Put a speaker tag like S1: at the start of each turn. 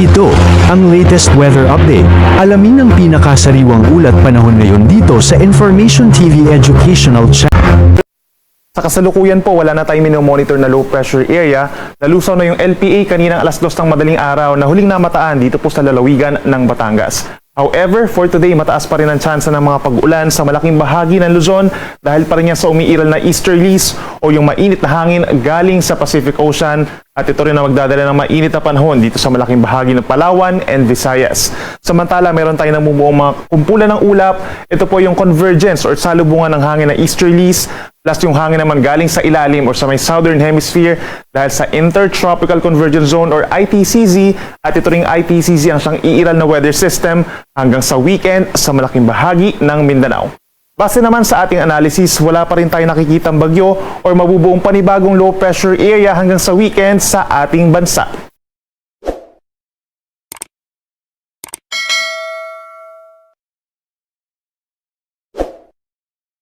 S1: Ito ang latest weather update. Alamin ang pinakasariwang ulat panahon ngayon dito sa Information TV Educational Channel.
S2: Sa kasalukuyan po, wala na tayong minomonitor na low pressure area. Nalusaw na yung LPA kaninang alas 2 ng madaling araw na huling namataan dito po sa lalawigan ng Batangas. However, for today, mataas pa rin ang tsansa ng mga pag-ulan sa malaking bahagi ng Luzon dahil pa rin yan sa umiiral na easterlies o yung mainit na hangin galing sa Pacific Ocean at ito rin na magdadala ng mainit na panahon dito sa malaking bahagi ng Palawan and Visayas. Samantala, meron tayong namumuong mga kumpulan ng ulap. Ito po yung convergence or salubungan ng hangin na easterlies plus yung hangin naman galing sa ilalim or sa may southern hemisphere dahil sa Intertropical Convergence Zone or ITCZ at ito ring ITCZ ang siyang iiral na weather system hanggang sa weekend sa malaking bahagi ng Mindanao. Base naman sa ating analysis, wala pa rin tayo nakikitang bagyo or mabubuong panibagong low pressure area hanggang sa weekend sa ating bansa.